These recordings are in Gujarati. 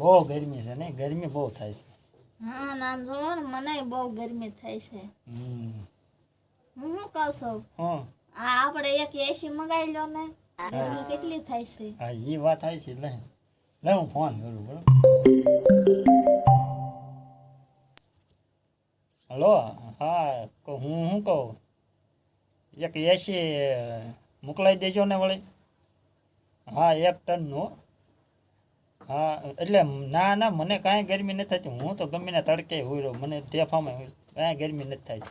બહુ ગરમી છે ને, ગરમી બહુ થાય છે. હા નામ જો ને મને બહુ ગરમી થાય છે. હું શું કહું છું, હા આપણે એક એસી મંગાવી લો ને, ગરમી કેટલી થાય છે. હા એ વાત થાય છે. લે હું ફોન કરું બરોબર. હલો, હા હું શું કહું, એક એસી મોકલાવી દેજો ને વળી. હા 1 ટનનું. હા એટલે ના મને કાંઈ ગરમી નથી થતી. હું તો ગમે ને તડકે હોય રહ્યો, મને ટેફામાં કાંઈ ગરમી નથી થતી.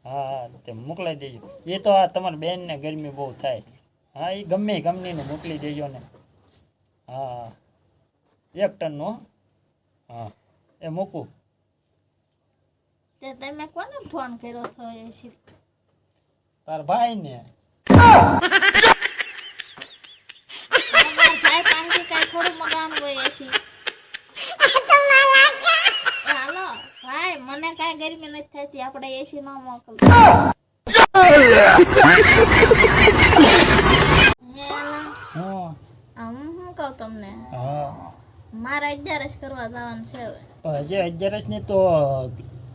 હા તે મોકલાવી દેજો. એ તો આ તમારી બેનને ગરમી બહુ થાય. હા એ ગમે કંપનીનું મોકલી દેજો ને. હા 1 ટનનું. હા એ મૂકું. તે તમે કોને ફોન કર્યો હતો એસી? તાર ભાઈ ને. ભાઈ પાસેથી કાંઈ થોડું મગાવવાનું હોય એસી. હાલો ભાઈ, મને કાંઈ ગરમી નથી થતી, આપણે એસી ન મોકલો. હું શું કહું તમને, મારે 11 કરવા જવાનું છે હવે. હજી 11 ની તો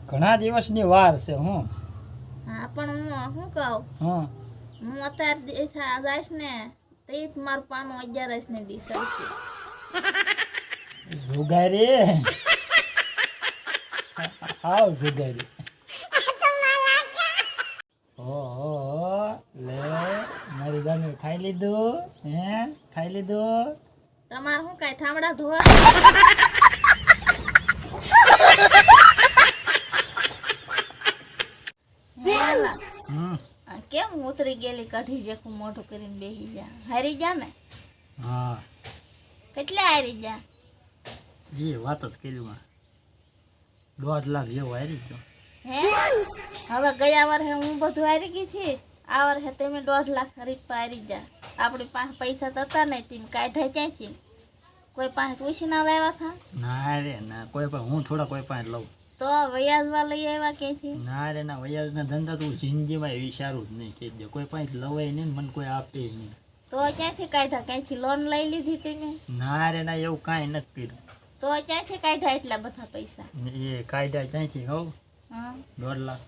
ઘણા દિવસની વાર છે. હા પણ હું શું કહું, હું અત્યારે જઈશ ને તો જ મારું પાનું 11 ને દિવસ આવશે. જુગારી હાવ જુગારી. લે મારી જાને ખાઈ લીધું? ખાઈ લીધું? તમારે શું કાંઈ ઠામડા ધોવા? કેમ ઉતરી ગયેલી કઢી જેખું મોઢું કરીને બેસી જા? હારી જા ને? હા કેટલા હારી જા? એ વાત જ કરી, 1.5 લાખ જેવો હારી ગયો. હે હવે ગયા વર્ષે હું બધું હારી ગઈ હતી, આ વર્ષે તમે 1.5 લાખ રીપા હારી જા. આપણી પાસે પૈસા તો હતા નહીં, તમે કાઢ્યા ક્યાંથી? કોઈ પાસે પૂછી ના લાવ્યા હતા? ના રે ના, કોઈ પાસે હું થોડા કોઈ પાસે લઉં. તો વ્યાજમાં લઈ આવ્યા ક્યાંથી? ના રે ના, વ્યાજના ધંધા તું જિંદગીમાં વિચારું જ નહીં. કહી દે કોઈ પાસે લવાય નહીં, મને કોઈ આપે નહીં. તો ક્યાંથી કાઢ્યા? ક્યાંથી લોન લઈ લીધી તમે? ના રે ના, એવું કાંઈ નથી કર્યું. તો ક્યાંથી કાઢ્યા એટલા બધા પૈસા? એ કાયદા ક્યાંથી કહું? 1.5 લાખ.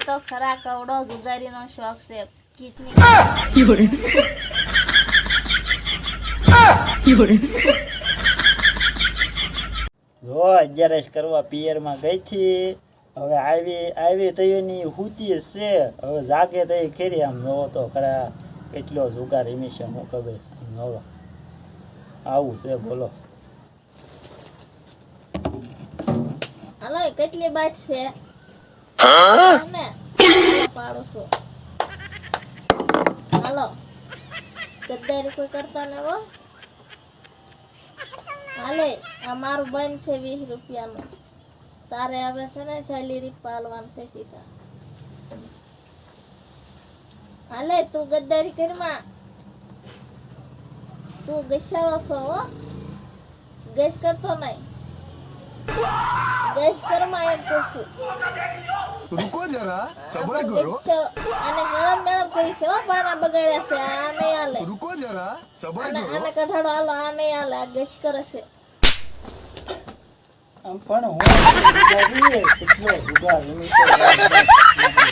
તો ખરા કવડો જુગારીનો શોખ છે. જો 11 કરવા પિયરમાં ગઈ હતી, હવે આવી તો એની હુતી છે. હવે જાગે તો એ ખરી. આમ જોવો તો ખરા કેટલો જુગાર હંમેશા હું ખબર. જોવો આવું છે. બોલો હાલો કેટલી બાટ છે? પાડો છો. હાલો ગદ્દારી કોઈ કરતા ને હો. હાલે આ મારું બંધ છે 20 રૂપિયાનું. તારે હવે છે ને સેલેરી પાલવાનું છે સીધા. હાલે તું ગદ્દારી કરમાં, તું ગસાળો છો હો. ગેસ કરતો નહીં, ગેસ કરમાં એમ પૂછું. रुको जरा सबर करो, આને મેળમ કરી છે હો. પાના બગાડ્યા છે, આ નહીં હાલે. रुको जरा सबर આને करो. કઢાડો હાલો, આ નહીં હાલે. આ ગેસ કરે છે. પણ હું કેટલો જુગાર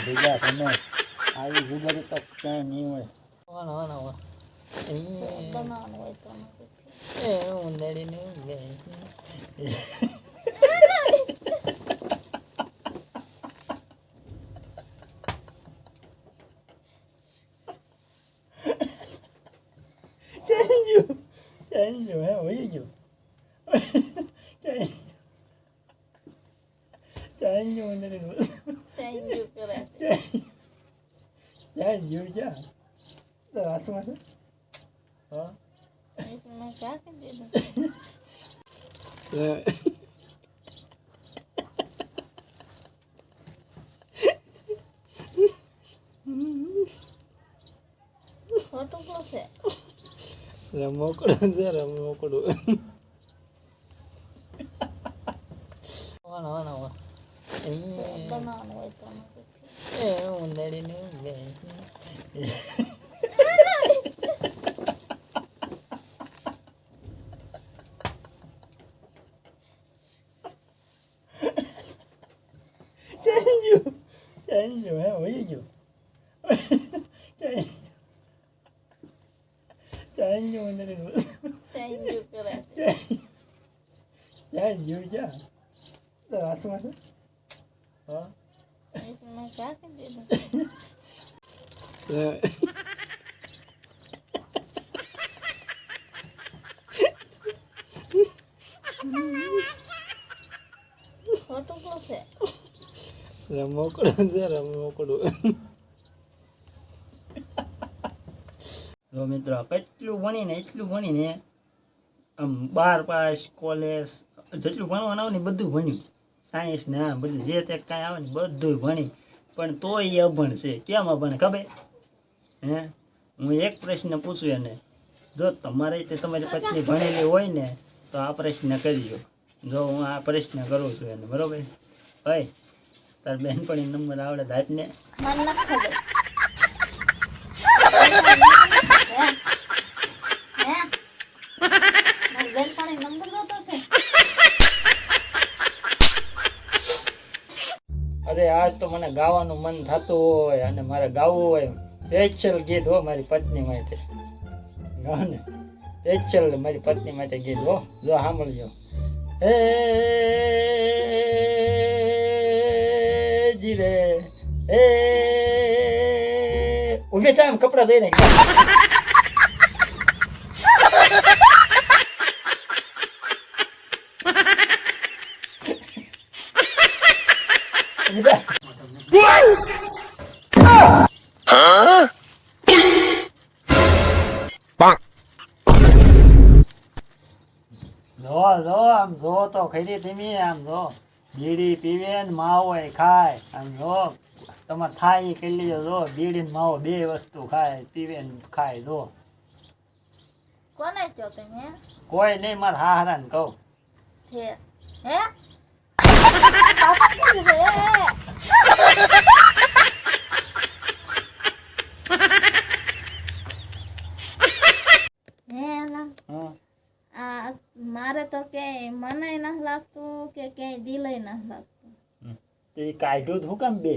ભેગા તમે આવી જુગારી તો ક્યાંય નહીં હોય. બનાવવાનું હોય તો Change hả? Ủa gì? Change này nữa. Change કરે. Change chứ. Đó thôi. Đó. મેં ક્યાં કરી દીધું? ખોટું શું છે? રમકડું છે, રમકડું. બનાવવાનું હોય તો ઉંદડીનું ચાઈ ગયો હે વહી ગયો ચાઈ ગયો અંદર થેન્ક યુ કરે ચાઈ ગયો જા તો હાથમાં છે હા મેં ક્યાં કરી દીધું ખોટું શું છે રમકડું છે રમકડું જો મિત્રો કેટલું ભણીને એટલું ભણીને આમ 12 પાસ કોલેજ જેટલું ભણવાનું આવે ને બધું ભણ્યું સાયન્સ ને આ બધું જે તે કાંઈ આવે ને બધું ભણી પણ તોય એ અભણ છે કેમ અભણ ખબર હે હું એક પ્રશ્ન પૂછું એને જો તમારે તે તમારી પત્ની ભણેલી હોય ને તો આ પ્રશ્ન કરજો જો હું આ પ્રશ્ન કરું છું એને બરોબર ભાઈ તાર બેનપણી નંબર આવડે દાંતને મને નથી ખબર હે મારી બેનપણી નંબર નતો છે અરે આજ તો મને ગાવાનું મન થતું હોય અને મારે ગાવું હોય સ્પેશિયલ ગીત હો મારી પત્ની માટે ગાવ ને સ્પેશિયલ મારી પત્ની માટે ગીત હો જો સાંભળજો હે જીરે હે ઉભે થાય એમ કપડા ધોઈને જો આમ જો તો ખરી ધીમી આમ જો બીડી પીવે ને માવો ખાય આમ જો તમારે થાય એ કરી લેજો જો બીડી ને માવો બે વસ્તુ ખાય પીવે ને ખાય જો કોને છો તમે કોઈ નહીં મારે હારા ને કહું છે હે પાપા કીધું છે હે ના હા આ મારે તો ક્યાંય મને નથી લાગતું કે ક્યાંય દિલય નથી લાગતું તે કાઢ્યું જ હું કામ બે